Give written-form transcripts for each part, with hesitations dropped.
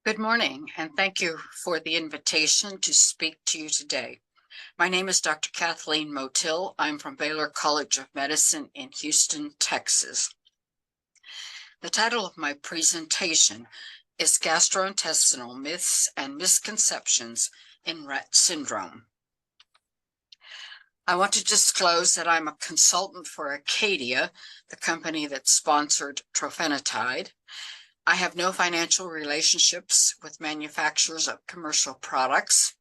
Good morning, and thank you for the invitation to speak to you today. My name is Dr. Kathleen Motil. I'm from Baylor College of Medicine in Houston, Texas. The title of my presentation is Gastrointestinal Myths and Misconceptions in Rett Syndrome. I want to disclose that I'm a consultant for Acadia, the company that sponsored trofinetide. I have no financial relationships with manufacturers of commercial products.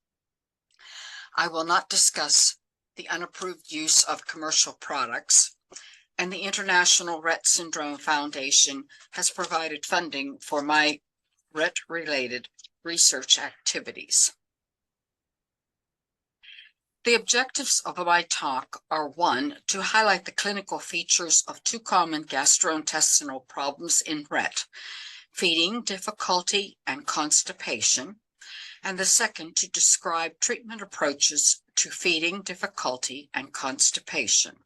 I will not discuss the unapproved use of commercial products, and the International Rett Syndrome Foundation has provided funding for my Rett-related research activities. The objectives of my talk are: 1, to highlight the clinical features of two common gastrointestinal problems in Rett: feeding difficulty and constipation, and the second, to describe treatment approaches to feeding difficulty and constipation.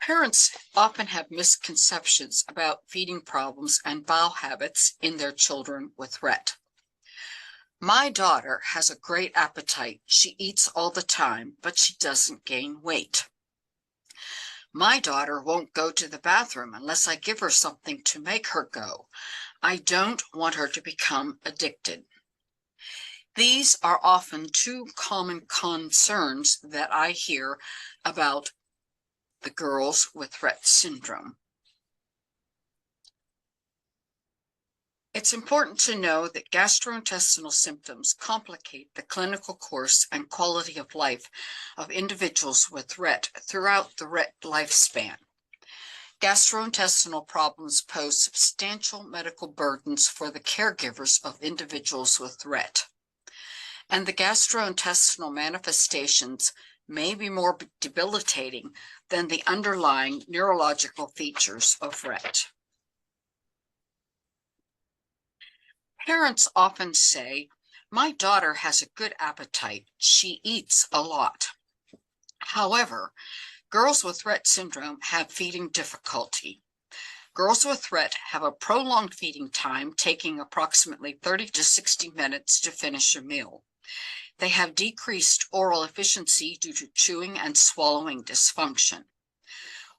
Parents often have misconceptions about feeding problems and bowel habits in their children with Rett. My daughter has a great appetite. She eats all the time, but she doesn't gain weight. My daughter won't go to the bathroom unless I give her something to make her go. I don't want her to become addicted. These are often two common concerns that I hear about the girls with Rett syndrome. It's important to know that gastrointestinal symptoms complicate the clinical course and quality of life of individuals with Rett throughout the Rett lifespan. Gastrointestinal problems pose substantial medical burdens for the caregivers of individuals with Rett, and the gastrointestinal manifestations may be more debilitating than the underlying neurological features of Rett. Parents often say, "My daughter has a good appetite. She eats a lot." However, girls with Rett syndrome have feeding difficulty. Girls with Rett have a prolonged feeding time, taking approximately 30 to 60 minutes to finish a meal. They have decreased oral efficiency due to chewing and swallowing dysfunction.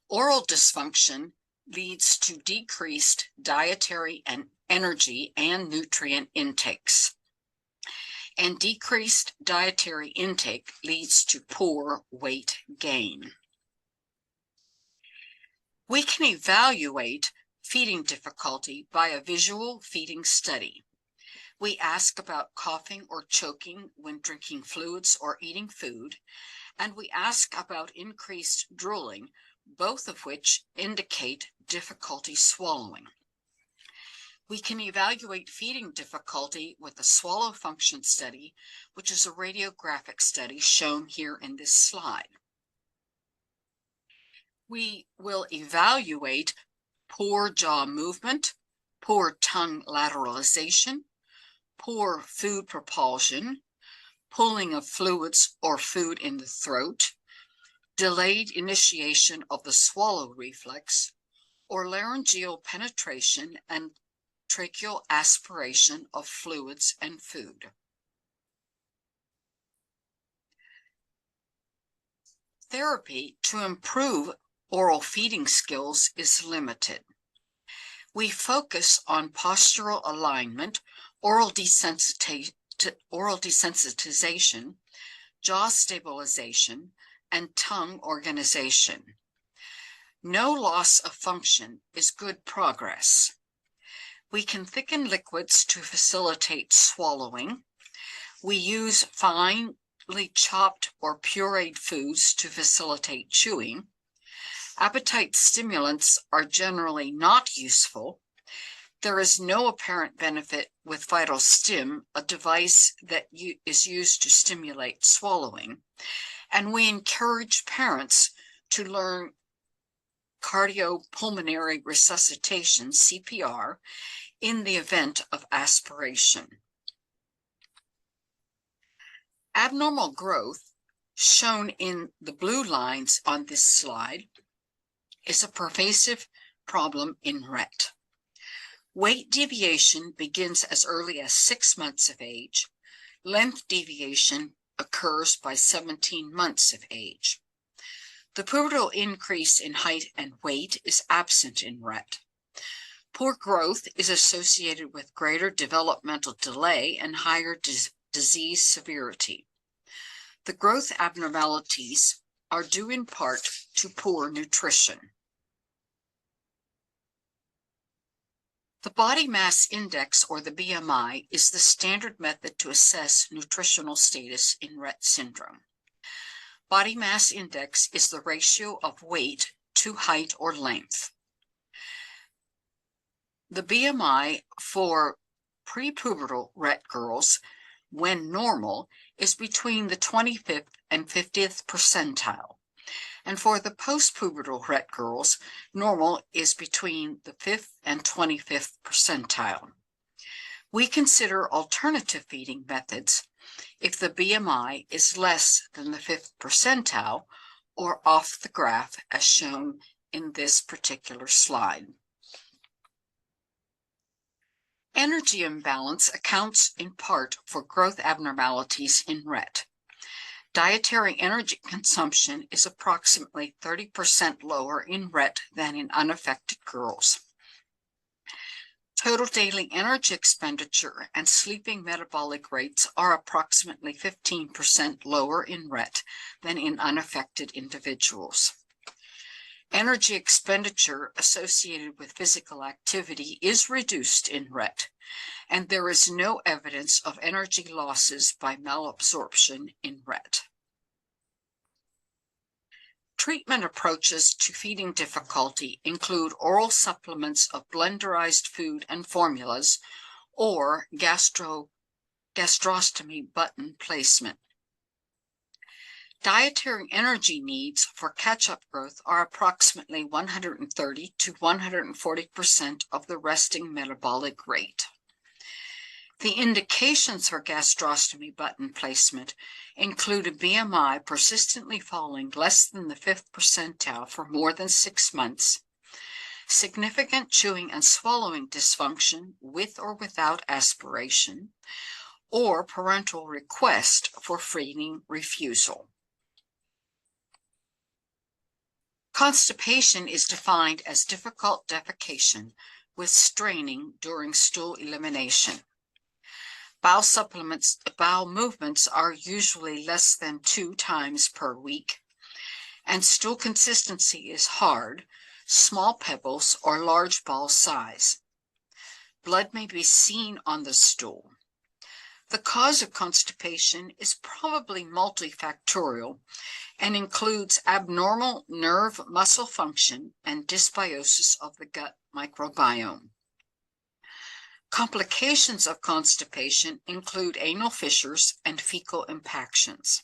Oral dysfunction leads to decreased dietary and energy and nutrient intakes. And decreased dietary intake leads to poor weight gain. We can evaluate feeding difficulty by a visual feeding study. We ask about coughing or choking when drinking fluids or eating food, and we ask about increased drooling, both of which indicate difficulty swallowing. We can evaluate feeding difficulty with a swallow function study, which is a radiographic study shown here in this slide. We will evaluate poor jaw movement, poor tongue lateralization, poor food propulsion, pulling of fluids or food in the throat, delayed initiation of the swallow reflex, or laryngeal penetration and tracheal aspiration of fluids and food. Therapy to improve oral feeding skills is limited. We focus on postural alignment, oral desensitization, jaw stabilization, and tongue organization. No loss of function is good progress. We can thicken liquids to facilitate swallowing. We use finely chopped or pureed foods to facilitate chewing. Appetite stimulants are generally not useful. There is no apparent benefit with VitalStim, a device that is used to stimulate swallowing. And we encourage parents to learn cardiopulmonary resuscitation, CPR, in the event of aspiration. Abnormal growth, shown in the blue lines on this slide, is a pervasive problem in Rett. Weight deviation begins as early as 6 months of age. Length deviation occurs by 17 months of age. The pubertal increase in height and weight is absent in Rett. Poor growth is associated with greater developmental delay and higher disease severity. The growth abnormalities are due in part to poor nutrition. The body mass index, or the BMI, is the standard method to assess nutritional status in Rett syndrome. Body mass index is the ratio of weight to height or length. The BMI for prepubertal Rett girls, when normal, is between the 25th and 50th percentile. And for the postpubertal Rett girls, normal is between the 5th and 25th percentile. We consider alternative feeding methods if the BMI is less than the 5th percentile or off the graph as shown in this particular slide. Energy imbalance accounts in part for growth abnormalities in Rett. Dietary energy consumption is approximately 30% lower in Rett than in unaffected girls. Total daily energy expenditure and sleeping metabolic rates are approximately 15% lower in Rett than in unaffected individuals. Energy expenditure associated with physical activity is reduced in Rett, and there is no evidence of energy losses by malabsorption in Rett. Treatment approaches to feeding difficulty include oral supplements of blenderized food and formulas or gastrostomy button placement. Dietary energy needs for catch-up growth are approximately 130 to 140% of the resting metabolic rate. The indications for gastrostomy button placement include a BMI persistently falling less than the 5th percentile for more than 6 months, significant chewing and swallowing dysfunction with or without aspiration, or parental request for feeding refusal. Constipation is defined as difficult defecation with straining during stool elimination. Bowel movements are usually less than 2 times per week, and stool consistency is hard, small pebbles, or large ball size. Blood may be seen on the stool. The cause of constipation is probably multifactorial and includes abnormal nerve muscle function and dysbiosis of the gut microbiome. Complications of constipation include anal fissures and fecal impactions.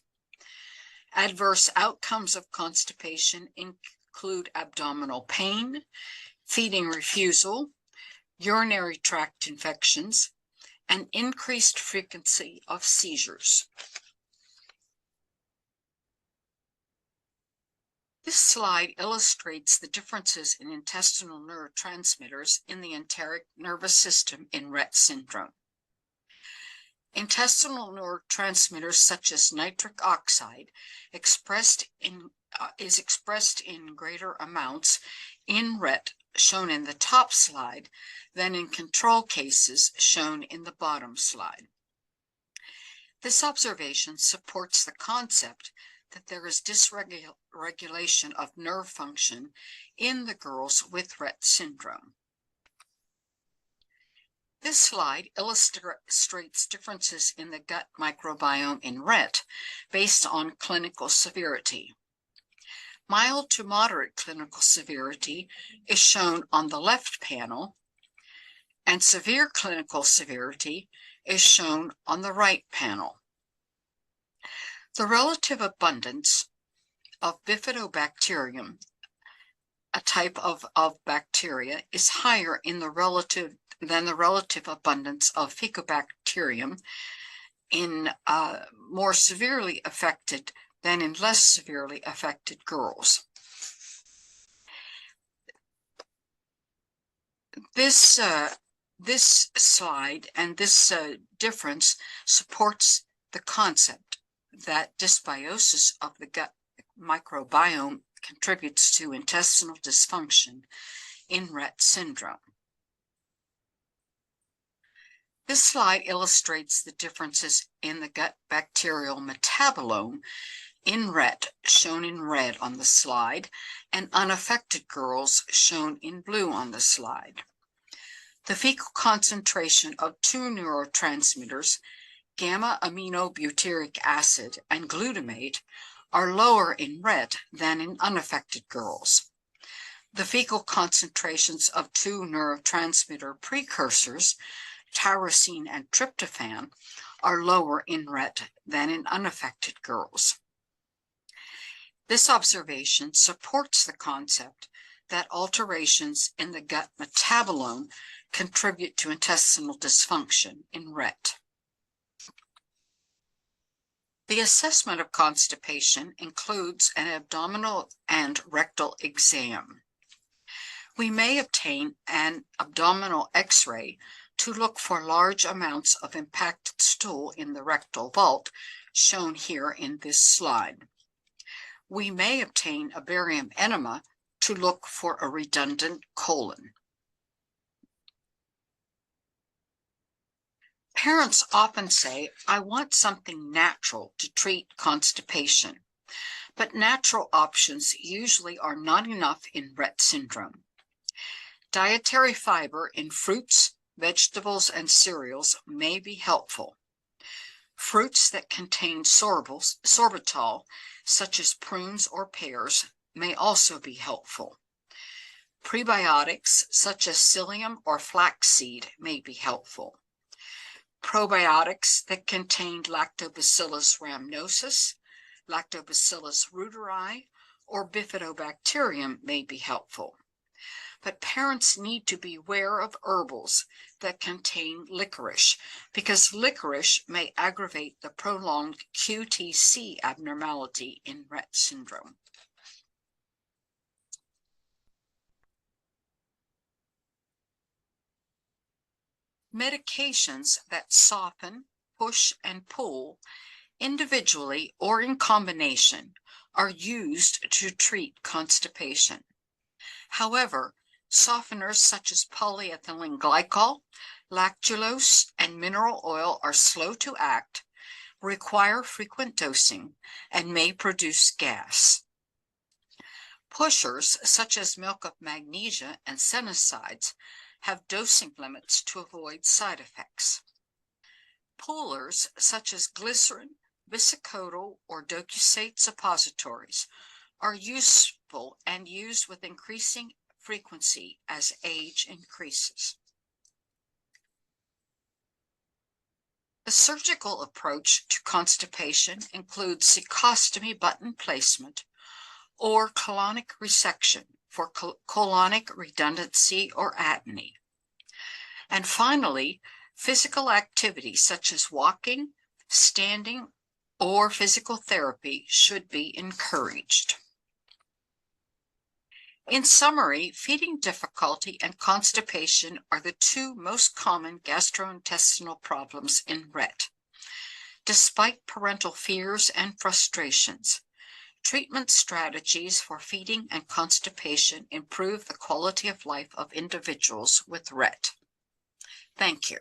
Adverse outcomes of constipation include abdominal pain, feeding refusal, urinary tract infections, and increased frequency of seizures. This slide illustrates the differences in intestinal neurotransmitters in the enteric nervous system in Rett syndrome. Intestinal neurotransmitters such as nitric oxide is expressed in greater amounts in Rett, shown in the top slide, than in control cases shown in the bottom slide. This observation supports the concept that there is dysregulation of nerve function in the girls with Rett syndrome. This slide illustrates differences in the gut microbiome in Rett based on clinical severity. Mild to moderate clinical severity is shown on the left panel, and severe clinical severity is shown on the right panel. The relative abundance of bifidobacterium, a type of bacteria, is higher than the relative abundance of Faecobacterium in more severely affected than in less severely affected girls. This This slide and this difference supports the concept that dysbiosis of the gut microbiome contributes to intestinal dysfunction in Rett syndrome. This slide illustrates the differences in the gut bacterial metabolome in Rett, shown in red on the slide, and unaffected girls, shown in blue on the slide. The fecal concentration of two neurotransmitters, gamma-aminobutyric acid and glutamate, are lower in Rett than in unaffected girls. The fecal concentrations of two neurotransmitter precursors, tyrosine and tryptophan, are lower in Rett than in unaffected girls. This observation supports the concept that alterations in the gut metabolome contribute to intestinal dysfunction in Rett. The assessment of constipation includes an abdominal and rectal exam. We may obtain an abdominal X-ray to look for large amounts of impacted stool in the rectal vault, shown here in this slide. We may obtain a barium enema to look for a redundant colon. Parents often say, "I want something natural to treat constipation," but natural options usually are not enough in Rett syndrome. Dietary fiber in fruits, vegetables, and cereals may be helpful. Fruits that contain sorbitol, such as prunes or pears, may also be helpful. Prebiotics, such as psyllium or flaxseed, may be helpful. Probiotics that contain Lactobacillus rhamnosus, Lactobacillus reuteri, or Bifidobacterium may be helpful. But parents need to beware of herbals that contain licorice, because licorice may aggravate the prolonged QTC abnormality in Rett syndrome. Medications that soften, push, and pull, individually or in combination, are used to treat constipation. However, softeners such as polyethylene glycol, lactulose, and mineral oil are slow to act, require frequent dosing, and may produce gas. Pushers such as milk of magnesia and senicides have dosing limits to avoid side effects. Pullers such as glycerin, bisacodyl, or docusate suppositories are useful and used with increasing frequency as age increases. The surgical approach to constipation includes cecostomy button placement or colonic resection for colonic redundancy or atony. And finally, physical activity such as walking, standing, or physical therapy should be encouraged. In summary, feeding difficulty and constipation are the two most common gastrointestinal problems in Rett. Despite parental fears and frustrations, treatment strategies for feeding and constipation improve the quality of life of individuals with Rett. Thank you.